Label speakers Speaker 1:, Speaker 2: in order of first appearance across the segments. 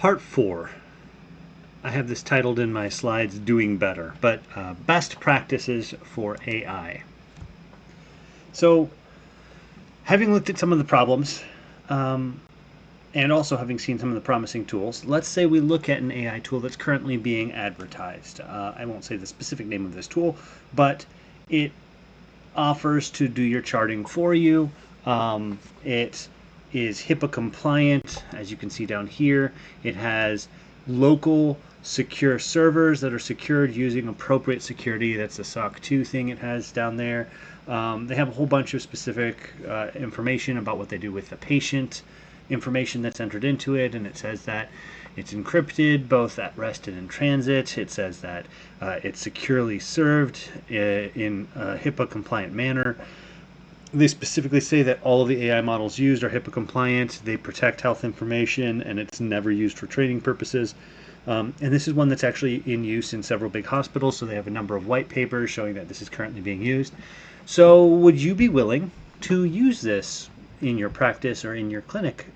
Speaker 1: Part 4. I have this titled in my slides, Doing Better, but Best Practices for AI. So, having looked at some of the problems, and also having seen some of the promising tools, let's say we look at an AI tool that's currently being advertised. I won't say the specific name of this tool, but it offers to do your charting for you. It is HIPAA compliant, as you can see down here. It has local secure servers that are secured using appropriate security. That's the SOC 2 thing it has down there. They have a whole bunch of specific information about what they do with the patient information that's entered into it, and it says that it's encrypted both at rest and in transit. It says that it's securely served in a HIPAA compliant manner. They specifically say that all of the AI models used are HIPAA compliant, they protect health information, and it's never used for training purposes. And this is one that's actually in use in several big hospitals, so they have a number of white papers showing that this is currently being used. So would you be willing to use this in your practice or in your clinic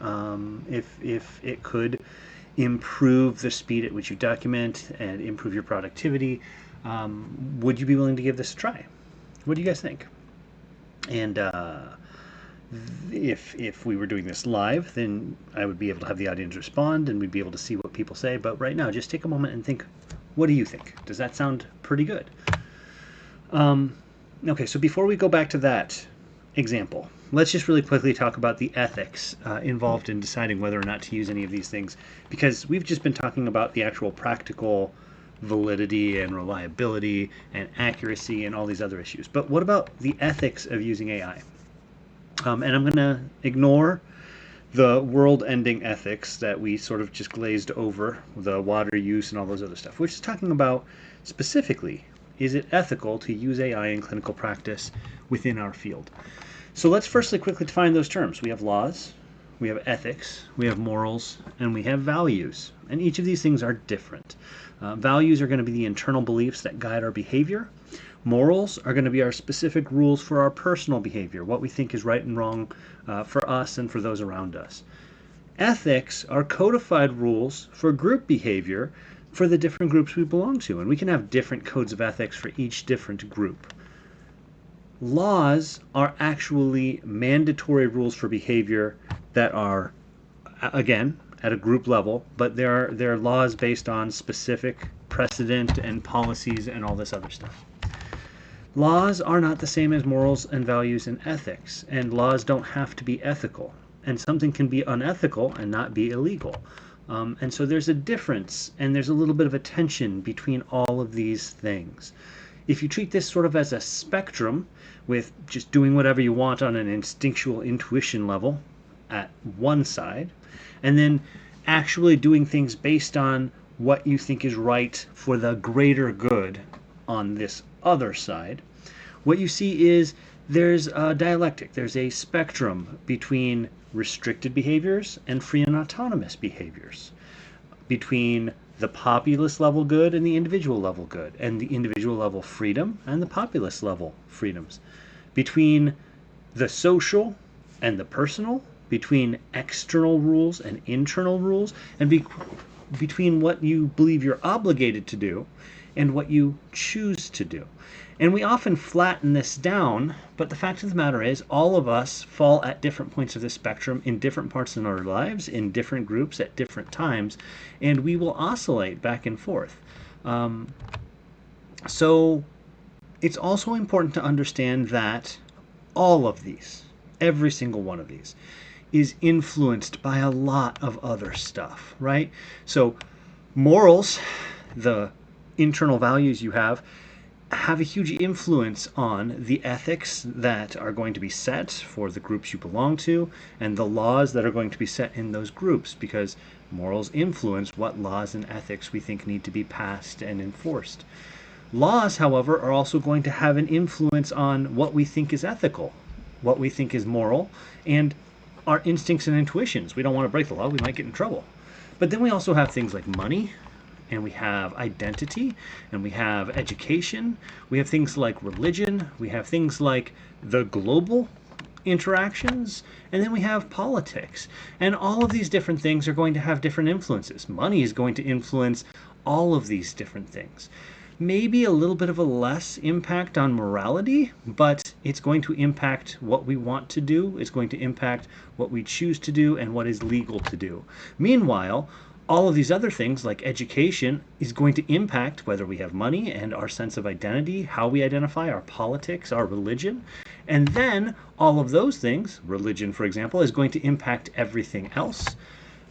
Speaker 1: if it could improve the speed at which you document and improve your productivity? Would you be willing to give this a try? What do you guys think? And if we were doing this live, then I would be able to have the audience respond and we'd be able to see what people say. But right now, just take a moment and think, what do you think? Does that sound pretty good? Okay, so before we go back to that example, let's just really quickly talk about the ethics involved in deciding whether or not to use any of these things, because we've just been talking about the actual practical validity and reliability and accuracy and all these other issues. But what about the ethics of using AI? And I'm going to ignore the world-ending ethics that we sort of just glazed over, the water use and all those other stuff. We're just talking about specifically, is it ethical to use AI in clinical practice within our field? So let's firstly quickly define those terms. We have laws, we have ethics, we have morals, and we have values. And each of these things are different. Values are going to be the internal beliefs that guide our behavior. Morals are going to be our specific rules for our personal behavior, what we think is right and wrong for us and for those around us. Ethics are codified rules for group behavior for the different groups we belong to, and we can have different codes of ethics for each different group. Laws are actually mandatory rules for behavior that are, again, at a group level, but they're laws based on specific precedent and policies and all this other stuff. Laws are not the same as morals and values and ethics, and laws don't have to be ethical. And something can be unethical and not be illegal. And so there's a difference, and there's a little bit of a tension between all of these things. If you treat this sort of as a spectrum, with just doing whatever you want on an instinctual intuition level at one side, and then actually doing things based on what you think is right for the greater good on this other side, what you see is there's a dialectic, there's a spectrum between restricted behaviors and free and autonomous behaviors, between the populace level good and the individual level good, and the individual level freedom and the populace level freedoms, between the social and the personal, between external rules and internal rules, and between what you believe you're obligated to do and what you choose to do. And we often flatten this down, but the fact of the matter is all of us fall at different points of the spectrum in different parts of our lives, in different groups at different times, and we will oscillate back and forth. So it's also important to understand that all of these, every single one of these, is influenced by a lot of other stuff, right? So morals, the internal values you have a huge influence on the ethics that are going to be set for the groups you belong to and the laws that are going to be set in those groups, because morals influence what laws and ethics we think need to be passed and enforced. Laws, however, are also going to have an influence on what we think is ethical, what we think is moral, and our instincts and intuitions. We don't want to break the law, we might get in trouble. But then we also have things like money, and we have identity, and we have education, we have things like religion, we have things like the global interactions, and then we have politics. And all of these different things are going to have different influences. Money is going to influence all of these different things. Maybe a little bit of a less impact on morality, but it's going to impact what we want to do. It's going to impact what we choose to do and what is legal to do. Meanwhile, all of these other things like education is going to impact whether we have money and our sense of identity, how we identify, our politics, our religion. And then all of those things, religion for example, is going to impact everything else.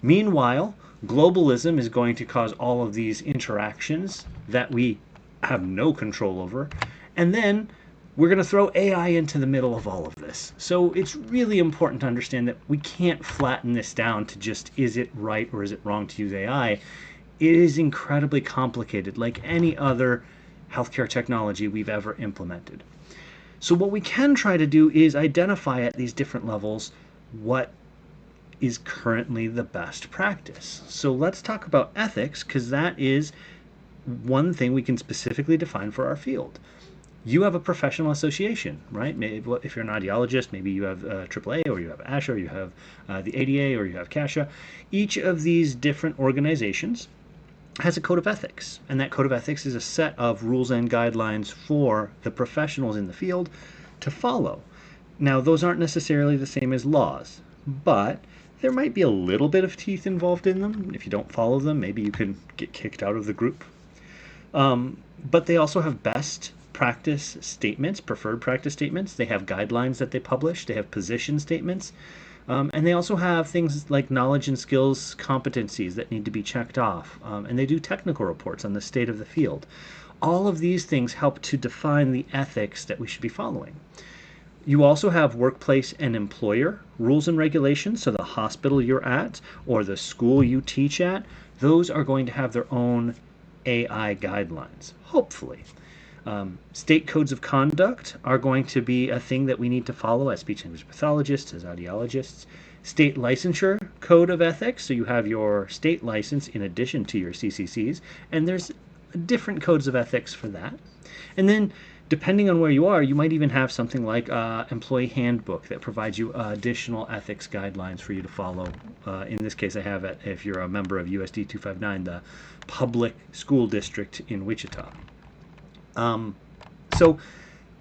Speaker 1: Meanwhile, globalism is going to cause all of these interactions that we have no control over. And then we're going to throw AI into the middle of all of this. So it's really important to understand that we can't flatten this down to just, is it right or is it wrong to use AI? It is incredibly complicated, like any other healthcare technology we've ever implemented. So what we can try to do is identify at these different levels what is currently the best practice. So let's talk about ethics, because that is one thing we can specifically define for our field. You have a professional association, right? Maybe, if you're an audiologist, maybe you have AAA, or you have ASHA, or you have the ADA, or you have CASHA. Each of these different organizations has a code of ethics, and that code of ethics is a set of rules and guidelines for the professionals in the field to follow. Now, those aren't necessarily the same as laws, but there might be a little bit of teeth involved in them. If you don't follow them, maybe you can get kicked out of the group. But they also have best practice statements, preferred practice statements. They have guidelines that they publish. They have position statements. And they also have things like knowledge and skills competencies that need to be checked off. And they do technical reports on the state of the field. All of these things help to define the ethics that we should be following. You also have workplace and employer rules and regulations. So the hospital you're at or the school you teach at, those are going to have their own AI guidelines, hopefully. State codes of conduct are going to be a thing that we need to follow as speech language pathologists, as audiologists. State licensure code of ethics, so you have your state license in addition to your CCCs, and there's different codes of ethics for that. And then depending on where you are, you might even have something like employee handbook that provides you additional ethics guidelines for you to follow. In this case, I have it if you're a member of USD 259, the public school district in Wichita. So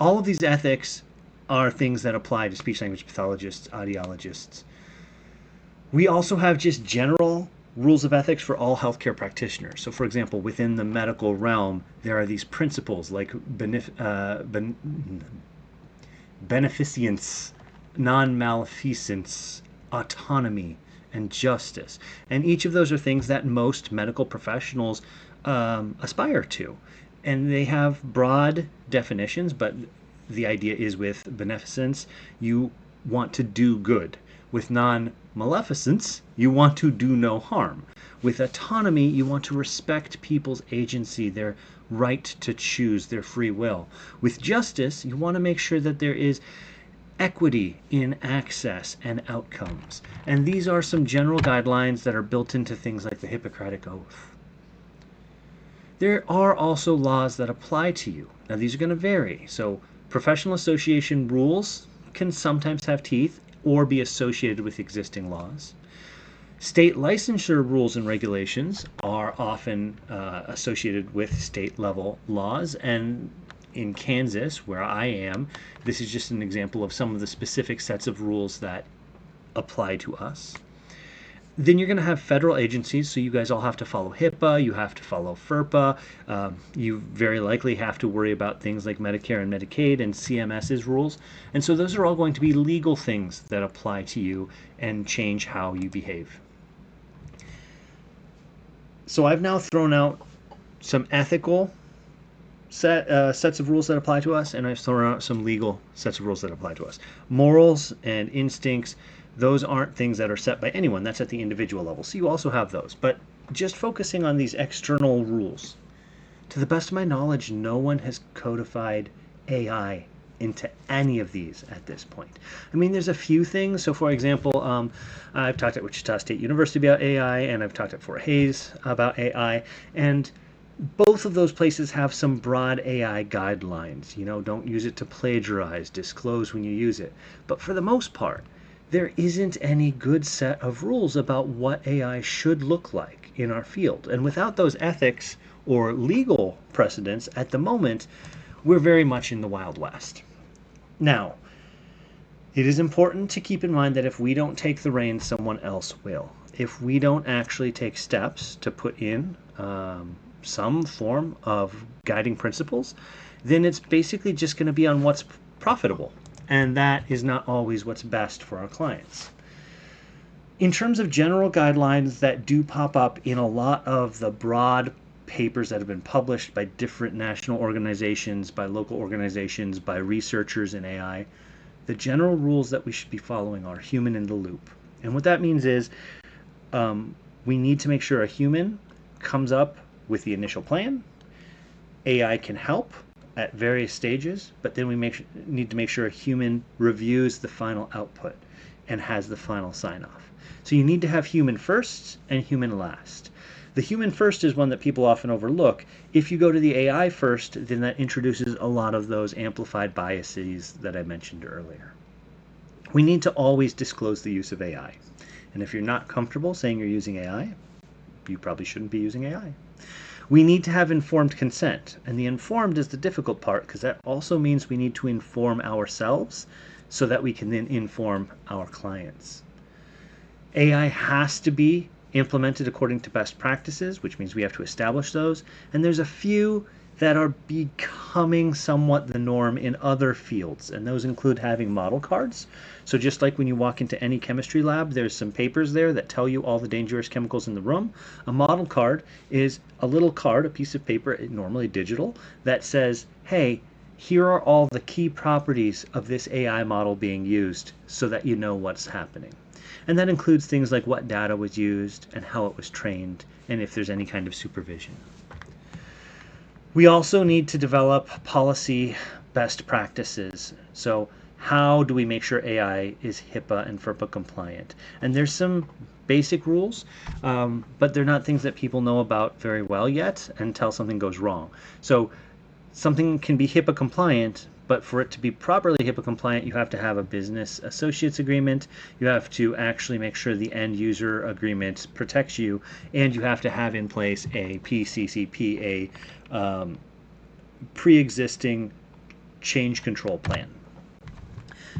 Speaker 1: all of these ethics are things that apply to speech language pathologists, audiologists. We also have just general rules of ethics for all healthcare practitioners. So for example, within the medical realm, there are these principles like beneficence, non-maleficence, autonomy, and justice. And each of those are things that most medical professionals aspire to. And they have broad definitions, but the idea is with beneficence, you want to do good. With non-maleficence, you want to do no harm. With autonomy, you want to respect people's agency, their right to choose, their free will. With justice, you want to make sure that there is equity in access and outcomes. And these are some general guidelines that are built into things like the Hippocratic Oath. There are also laws that apply to you. Now, these are going to vary. So professional association rules can sometimes have teeth or be associated with existing laws. State licensure rules and regulations are often associated with state level laws. And in Kansas, where I am, this is just an example of some of the specific sets of rules that apply to us. Then you're going to have federal agencies, so you guys all have to follow HIPAA, you have to follow FERPA, you very likely have to worry about things like Medicare and Medicaid and CMS's rules. And so those are all going to be legal things that apply to you and change how you behave. So I've now thrown out some ethical sets of rules that apply to us, and I've thrown out some legal sets of rules that apply to us. Morals and instincts, those aren't things that are set by anyone. That's at the individual level. So you also have those. But just focusing on these external rules, to the best of my knowledge, no one has codified AI into any of these at this point. I mean, there's a few things. So for example, I've talked at Wichita State University about AI, and I've talked at Fort Hays about AI. And Both of those places have some broad AI guidelines. Don't use it to plagiarize, disclose when you use it. But for the most part, there isn't any good set of rules about what AI should look like in our field. And without those ethics or legal precedents at the moment, we're very much in the Wild West. Now, it is important to keep in mind that if we don't take the reins, someone else will. If we don't actually take steps to put in some form of guiding principles, then it's basically just going to be on what's profitable. And that is not always what's best for our clients. In terms of general guidelines that do pop up in a lot of the broad papers that have been published by different national organizations, by local organizations, by researchers in AI, the general rules that we should be following are human in the loop. And what that means is we need to make sure a human comes up with the initial plan. AI can help at various stages, but then we need to make sure a human reviews the final output and has the final sign-off. So you need to have human first and human last. The human first is one that people often overlook. If you go to the AI first, then that introduces a lot of those amplified biases that I mentioned earlier. We need to always disclose the use of AI. And if you're not comfortable saying you're using AI, you probably shouldn't be using AI. We need to have informed consent, and the informed is the difficult part because that also means we need to inform ourselves so that we can then inform our clients. AI has to be implemented according to best practices, which means we have to establish those, and there's a few that are becoming somewhat the norm in other fields, and those include having model cards. So just like when you walk into any chemistry lab, there's some papers there that tell you all the dangerous chemicals in the room. A model card is a little card, a piece of paper, normally digital, that says, hey, here are all the key properties of this AI model being used so that you know what's happening. And that includes things like what data was used and how it was trained and if there's any kind of supervision. We also need to develop policy best practices. So how do we make sure AI is HIPAA and FERPA compliant? And there's some basic rules, but they're not things that people know about very well yet until something goes wrong. So something can be HIPAA compliant, but for it to be properly HIPAA compliant, you have to have a business associates agreement, you have to actually make sure the end user agreement protects you, and you have to have in place a PCCP, a pre-existing change control plan.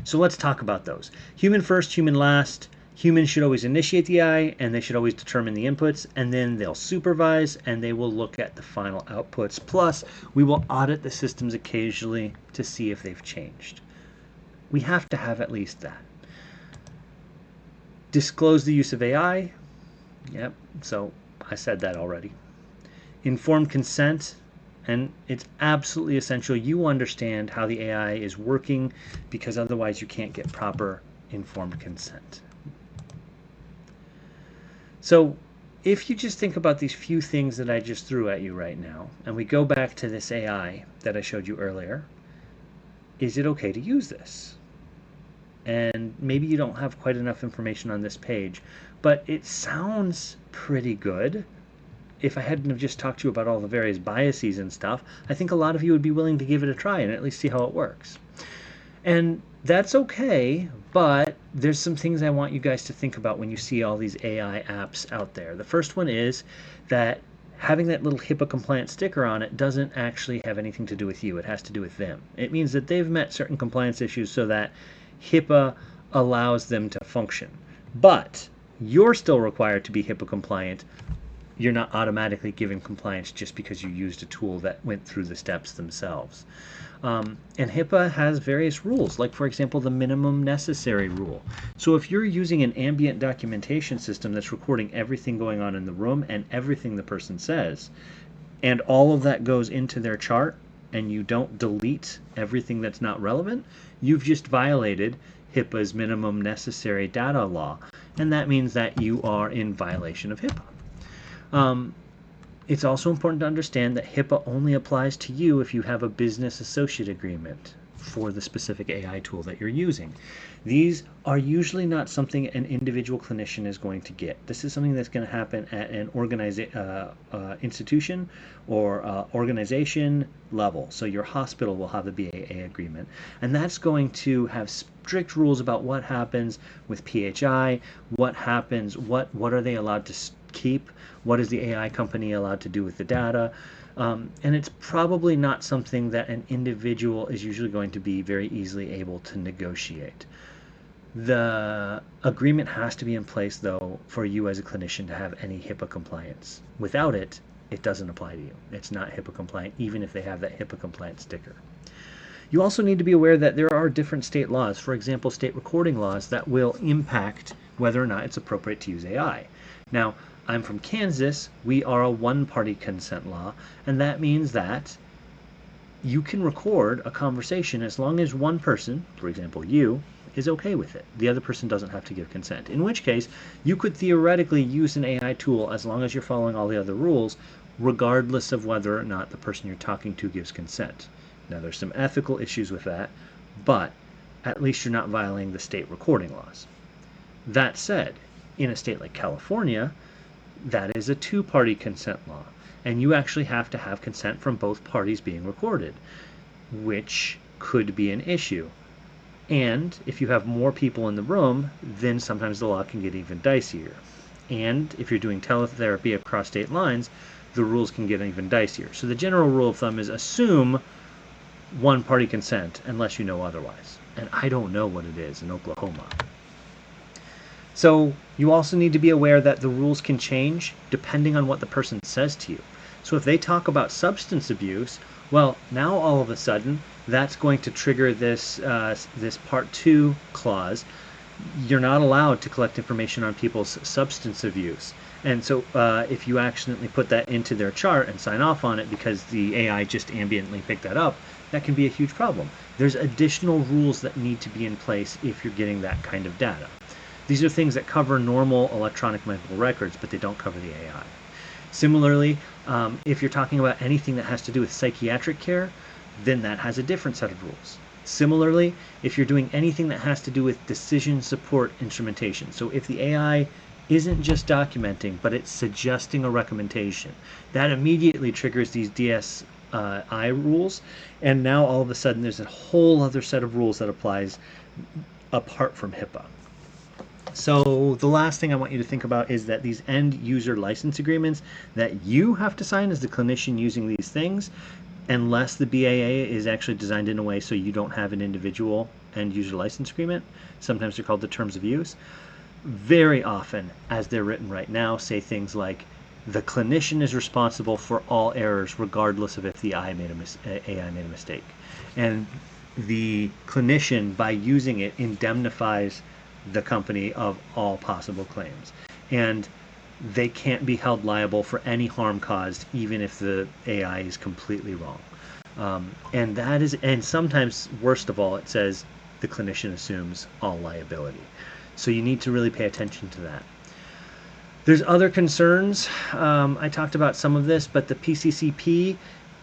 Speaker 1: So let's talk about those. Human first, human last. Humans should always initiate the AI, and they should always determine the inputs, and then they'll supervise, and they will look at the final outputs. Plus, we will audit the systems occasionally to see if they've changed. We have to have at least that. Disclose the use of AI. Yep, so I said that already. Informed consent, and it's absolutely essential you understand how the AI is working, because otherwise you can't get proper informed consent. So if you just think about these few things that I just threw at you right now, and we go back to this AI that I showed you earlier, is it okay to use this? And maybe you don't have quite enough information on this page, but it sounds pretty good. If I hadn't have just talked to you about all the various biases and stuff, I think a lot of you would be willing to give it a try and at least see how it works. And that's okay, but there's some things I want you guys to think about when you see all these AI apps out there. The first one is that having that little HIPAA compliant sticker on it doesn't actually have anything to do with you. It has to do with them. It means that they've met certain compliance issues so that HIPAA allows them to function. But you're still required to be HIPAA compliant. You're not automatically given compliance just because you used a tool that went through the steps themselves. And HIPAA has various rules, like for example the minimum necessary rule. So if you're using an ambient documentation system that's recording everything going on in the room and everything the person says, and all of that goes into their chart, and you don't delete everything that's not relevant, you've just violated HIPAA's minimum necessary data law, and that means that you are in violation of HIPAA. It's also important to understand that HIPAA only applies to you if you have a business associate agreement. for the specific AI tool that you're using. These are usually not something an individual clinician is going to get. This is something that's going to happen at an institution or organization level. So your hospital will have a BAA agreement, and that's going to have strict rules about what happens with PHI, what happens, what are they allowed to keep, what is the AI company allowed to do with the data. And it's probably not something that an individual is usually going to be very easily able to negotiate. The agreement has to be in place, though, for you as a clinician to have any HIPAA compliance. Without it, it doesn't apply to you. It's not HIPAA compliant, even if they have that HIPAA compliant sticker. You also need to be aware that there are different state laws, for example, state recording laws, that will impact whether or not it's appropriate to use AI. Now, I'm from Kansas. We are a one-party consent law, and that means that you can record a conversation as long as one person, for example you, is okay with it. The other person doesn't have to give consent, in which case you could theoretically use an AI tool as long as you're following all the other rules, regardless of whether or not the person you're talking to gives consent. Now, there's some ethical issues with that, but at least you're not violating the state recording laws. That said, in a state like California, that is a two-party consent law, and you actually have to have consent from both parties being recorded, which could be an issue. And if you have more people in the room, then sometimes the law can get even dicier. And if you're doing teletherapy across state lines, the rules can get even dicier. So the general rule of thumb is assume one-party consent unless you know otherwise. And I don't know what it is in Oklahoma. So you also need to be aware that the rules can change depending on what the person says to you. So if they talk about substance abuse, well, now all of a sudden that's going to trigger this this Part 2 clause. You're not allowed to collect information on people's substance abuse. And so if you accidentally put that into their chart and sign off on it because the AI just ambiently picked that up, that can be a huge problem. There's additional rules that need to be in place if you're getting that kind of data. These are things that cover normal electronic medical records, but they don't cover the AI. Similarly, if you're talking about anything that has to do with psychiatric care, then that has a different set of rules. Similarly, if you're doing anything that has to do with decision support instrumentation, so if the AI isn't just documenting, but it's suggesting a recommendation, that immediately triggers these DSI rules, and now all of a sudden there's a whole other set of rules that applies apart from HIPAA. So the last thing I want you to think about is that these end user license agreements that you have to sign as the clinician using these things, unless the BAA is actually designed in a way so you don't have an individual end user license agreement, sometimes they're called the terms of use, very often, as they're written right now, say things like, the clinician is responsible for all errors regardless of if the AI made a mistake. And the clinician, by using it, indemnifies the company of all possible claims, and they can't be held liable for any harm caused, even if the AI is completely wrong. And sometimes, worst of all, it says the clinician assumes all liability. So you need to really pay attention to that. There's other concerns. I talked about some of this, but the PCCP,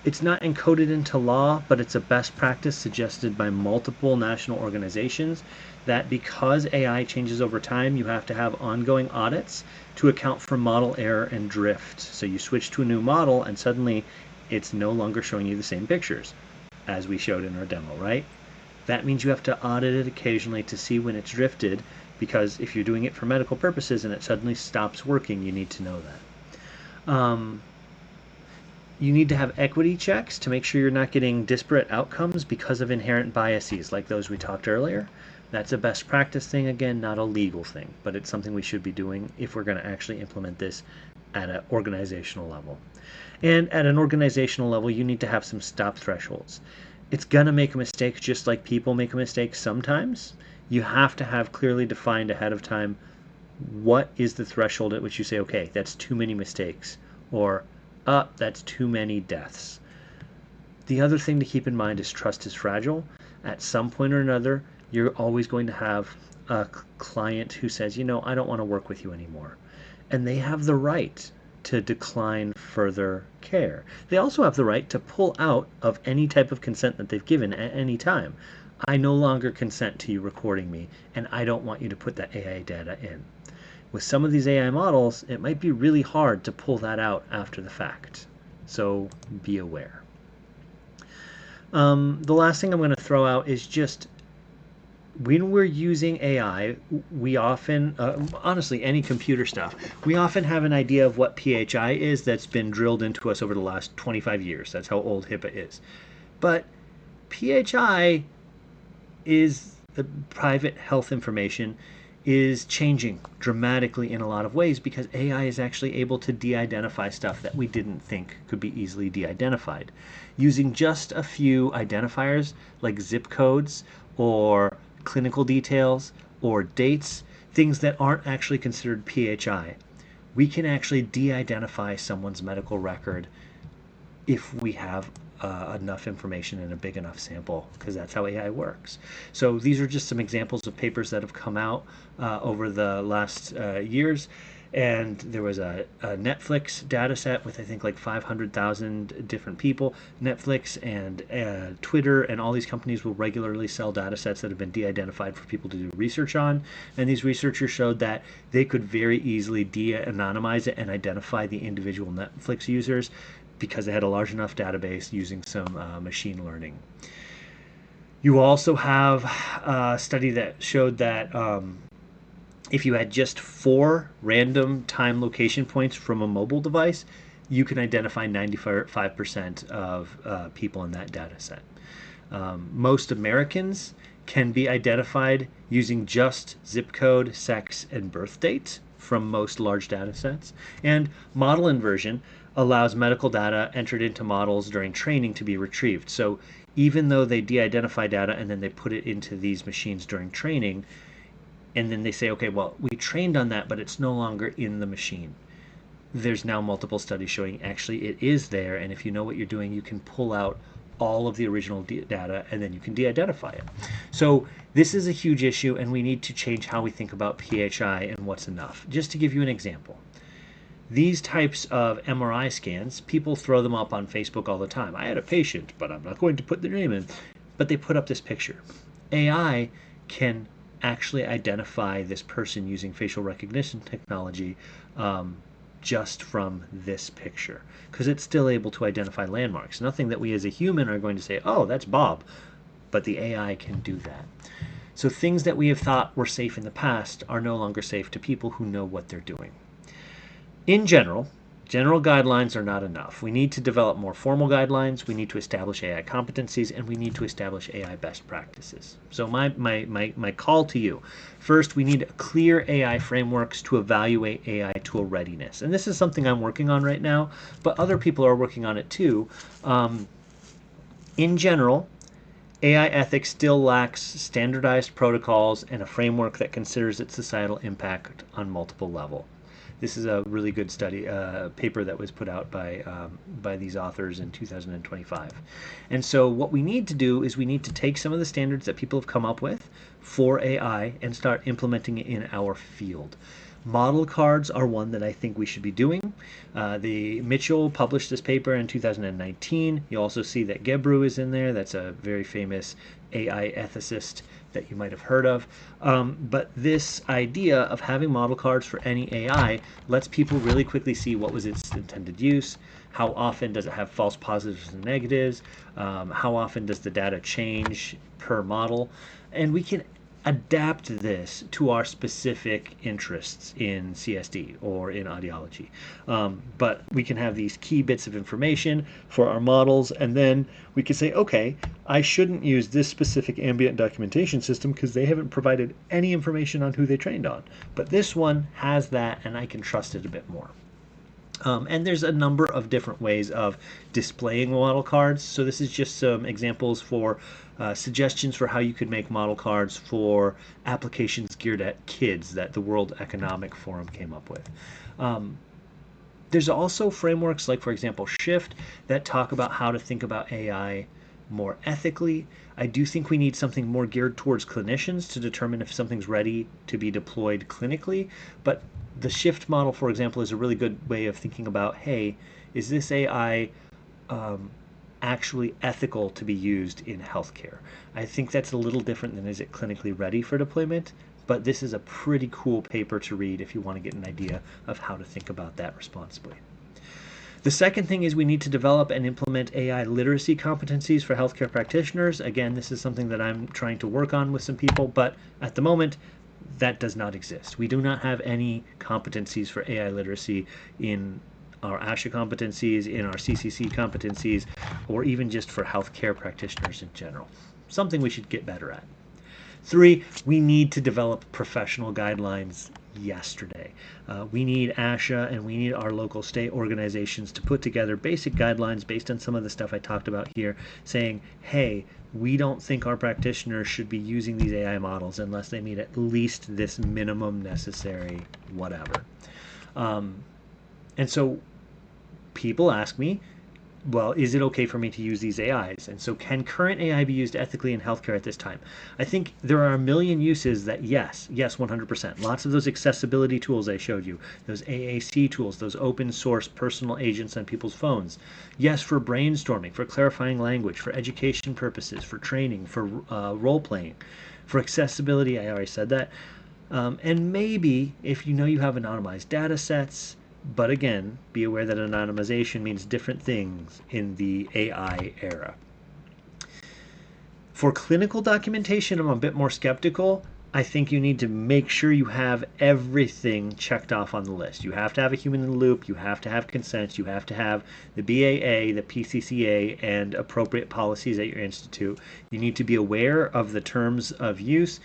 Speaker 1: it's not encoded into law, but it's a best practice suggested by multiple national organizations that because AI changes over time, you have to have ongoing audits to account for model error and drift. So you switch to a new model and suddenly it's no longer showing you the same pictures as we showed in our demo, right? That means you have to audit it occasionally to see when it's drifted, because if you're doing it for medical purposes and it suddenly stops working, you need to know that. You need to have equity checks to make sure you're not getting disparate outcomes because of inherent biases like those we talked earlier. That's a best practice thing, again, not a legal thing, but it's something we should be doing if we're going to actually implement this at an organizational level. And at an organizational level, you need to have some stop thresholds. It's going to make a mistake just like people make a mistake sometimes. You have to have clearly defined ahead of time what is the threshold at which you say, okay, that's too many mistakes, or that's too many deaths. The other thing to keep in mind is trust is fragile. At some point or another, you're always going to have a client who says, you know, I don't want to work with you anymore. And they have the right to decline further care. They also have the right to pull out of any type of consent that they've given at any time. I no longer consent to you recording me, and I don't want you to put that AI data in. With some of these AI models, it might be really hard to pull that out after the fact. So be aware. The last thing I'm going to throw out is just when we're using AI, we often, honestly, any computer stuff, we often have an idea of what PHI is that's been drilled into us over the last 25 years. That's how old HIPAA is. But PHI is the private health information is changing dramatically in a lot of ways because AI is actually able to de-identify stuff that we didn't think could be easily de-identified. Using just a few identifiers like zip codes or clinical details or dates, things that aren't actually considered PHI, we can actually de-identify someone's medical record if we have enough information in a big enough sample, because that's how AI works. So these are just some examples of papers that have come out over the last years. And there was a Netflix data set with, I think, like 500,000 different people. Netflix and Twitter and all these companies will regularly sell data sets that have been de-identified for people to do research on. And these researchers showed that they could very easily de-anonymize it and identify the individual Netflix users because they had a large enough database using some machine learning. You also have a study that showed that if you had just 4 random time location points from a mobile device, you can identify 95% of people in that data set. Most Americans can be identified using just zip code, sex, and birth date from most large data sets. And model inversion allows medical data entered into models during training to be retrieved. So even though they de-identify data and then they put it into these machines during training, and then they say, okay, well, we trained on that, but it's no longer in the machine. There's now multiple studies showing actually it is there, and if you know what you're doing, you can pull out all of the original data and then you can de-identify it. So this is a huge issue, and we need to change how we think about PHI and what's enough. Just to give you an example, these types of MRI scans, people throw them up on Facebook all the time. I had a patient, but I'm not going to put their name in. But they put up this picture. AI can actually identify this person using facial recognition technology just from this picture, because it's still able to identify landmarks. Nothing that we as a human are going to say, oh, that's Bob, but the AI can do that. So things that we have thought were safe in the past are no longer safe to people who know what they're doing. In general guidelines are not enough. We need to develop more formal guidelines, we need to establish AI competencies, and we need to establish AI best practices. So my call to you, first, we need clear AI frameworks to evaluate AI tool readiness. And this is something I'm working on right now, but other people are working on it too. In general, AI ethics still lacks standardized protocols and a framework that considers its societal impact on multiple levels. This is a really good study, paper that was put out by these authors in 2025. And so what we need to do is we need to take some of the standards that people have come up with for AI and start implementing it in our field. Model cards are one that I think we should be doing. The Mitchell published this paper in 2019. You also see that Gebru is in there. That's a very famous AI ethicist that you might have heard of. But this idea of having model cards for any AI lets people really quickly see what was its intended use, how often does it have false positives and negatives, how often does the data change per model, and we can adapt this to our specific interests in CSD or in audiology. But we can have these key bits of information for our models, and then we can say, okay, I shouldn't use this specific ambient documentation system because they haven't provided any information on who they trained on. But this one has that, and I can trust it a bit more. And there's a number of different ways of displaying model cards. So this is just some examples for suggestions for how you could make model cards for applications geared at kids that the World Economic Forum came up with. There's also frameworks like, for example, Shift that talk about how to think about AI more ethically. I do think we need something more geared towards clinicians to determine if something's ready to be deployed clinically, but The shift model, for example, is a really good way of thinking about, hey, is this AI actually ethical to be used in healthcare? I think that's a little different than is it clinically ready for deployment, but this is a pretty cool paper to read if you want to get an idea of how to think about that responsibly. The second thing is we need to develop and implement AI literacy competencies for healthcare practitioners. Again, this is something that I'm trying to work on with some people, but at the moment, that does not exist. We do not have any competencies for AI literacy in our ASHA competencies, in our CCC competencies, or even just for healthcare practitioners in general. Something we should get better at. 3, we need to develop professional guidelines yesterday. We need ASHA and we need our local state organizations to put together basic guidelines based on some of the stuff I talked about here, saying, hey, we don't think our practitioners should be using these AI models unless they meet at least this minimum necessary whatever. And so people ask me, well, is it okay for me to use these AIs? And so can current AI be used ethically in healthcare at this time? I think there are a million uses that yes, 100%. Lots of those accessibility tools I showed you, those AAC tools, those open source personal agents on people's phones. Yes, for brainstorming, for clarifying language, for education purposes, for training, for role playing, for accessibility, I already said that. And maybe if you know you have anonymized data sets, but again, be aware that anonymization means different things in the AI era. For clinical documentation, I'm a bit more skeptical. I think you need to make sure you have everything checked off on the list. You have to have a human in the loop, you have to have consent, you have to have the BAA, the PCCA, and appropriate policies at your institute. You need to be aware of the terms of use.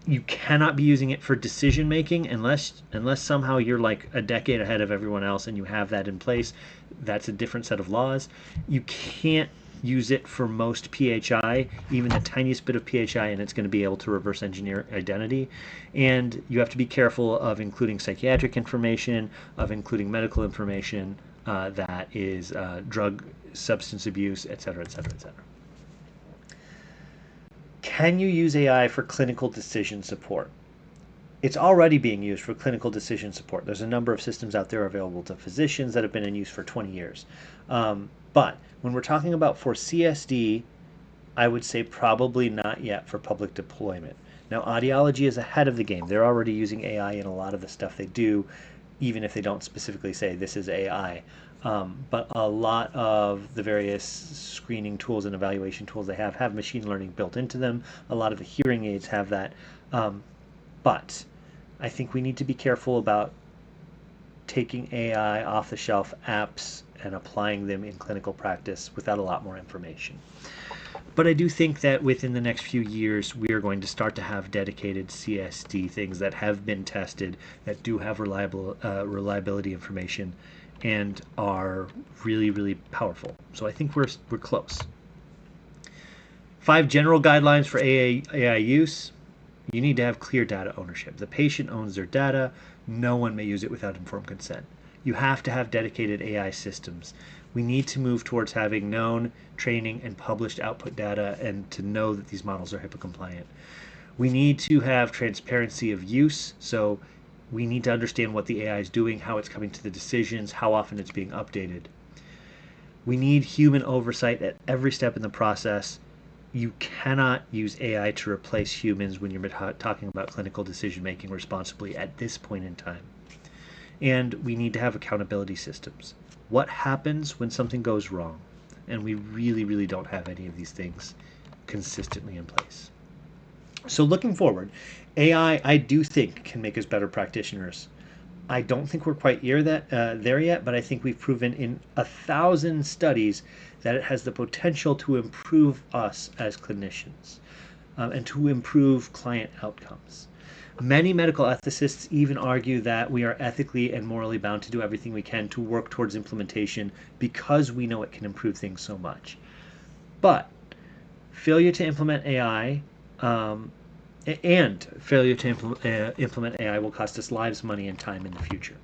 Speaker 1: You cannot be using it for decision making unless somehow you're like a decade ahead of everyone else and you have that in place. That's a different set of laws. You can't use it for most PHI, even the tiniest bit of PHI, and it's going to be able to reverse engineer identity. And you have to be careful of including psychiatric information, of including medical information that is drug, substance abuse, et cetera, et cetera, et cetera. Can you use AI for clinical decision support? It's already being used for clinical decision support. There's a number of systems out there available to physicians that have been in use for 20 years. But when we're talking about for CSD, I would say probably not yet for public deployment. Now, audiology is ahead of the game. They're already using AI in a lot of the stuff they do, even if they don't specifically say this is AI. But a lot of the various screening tools and evaluation tools they have machine learning built into them. A lot of the hearing aids have that. But I think we need to be careful about taking AI off-the-shelf apps and applying them in clinical practice without a lot more information. But I do think that within the next few years, we are going to start to have dedicated CSD things that have been tested, that do have reliability information, and are really, really powerful. So I think we're close. 5 general guidelines for AI use. You need to have clear data ownership. The patient owns their data. No one may use it without informed consent. You have to have dedicated AI systems. We need to move towards having known, training, and published output data and to know that these models are HIPAA compliant. We need to have transparency of use. So we need to understand what the AI is doing, how it's coming to the decisions, how often it's being updated. We need human oversight at every step in the process. You cannot use AI to replace humans when you're talking about clinical decision making responsibly at this point in time. And we need to have accountability systems. What happens when something goes wrong? And we really, really don't have any of these things consistently in place. So looking forward, AI, I do think, can make us better practitioners. I don't think we're quite there yet, but I think we've proven in 1,000 studies that it has the potential to improve us as clinicians and to improve client outcomes. Many medical ethicists even argue that we are ethically and morally bound to do everything we can to work towards implementation because we know it can improve things so much. But failure to implement AI and failure to implement AI will cost us lives, money, and time in the future.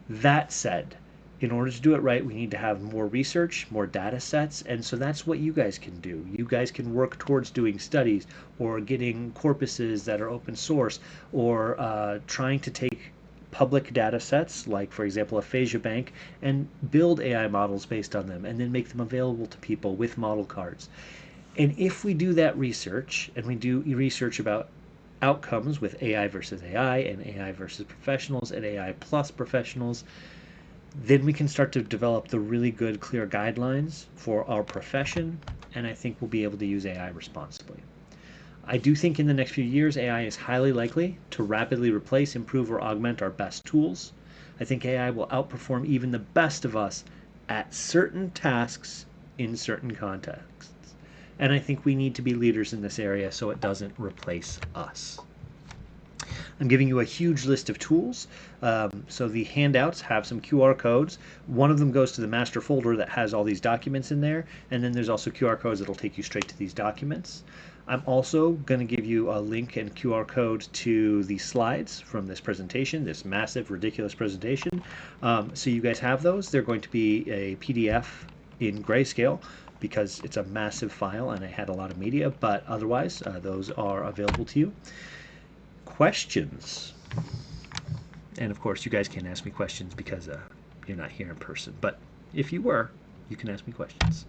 Speaker 1: That said, in order to do it right, we need to have more research, more data sets, and so that's what you guys can do. You guys can work towards doing studies or getting corpuses that are open source or trying to take public data sets, like, for example, Aphasia Bank, and build AI models based on them, and then make them available to people with model cards. And if we do that research, and we do research about outcomes with AI versus AI, and AI versus professionals, and AI plus professionals, then we can start to develop the really good, clear guidelines for our profession, and I think we'll be able to use AI responsibly. I do think in the next few years, AI is highly likely to rapidly replace, improve, or augment our best tools. I think AI will outperform even the best of us at certain tasks in certain contexts. And I think we need to be leaders in this area so it doesn't replace us. I'm giving you a huge list of tools. So the handouts have some QR codes. One of them goes to the master folder that has all these documents in there, and then there's also QR codes that'll take you straight to these documents. I'm also going to give you a link and QR code to the slides from this presentation, this massive, ridiculous presentation. So you guys have those. They're going to be a PDF in grayscale because it's a massive file and I had a lot of media, but otherwise those are available to you. Questions? And of course, you guys can't ask me questions because you're not here in person, but if you were, you can ask me questions.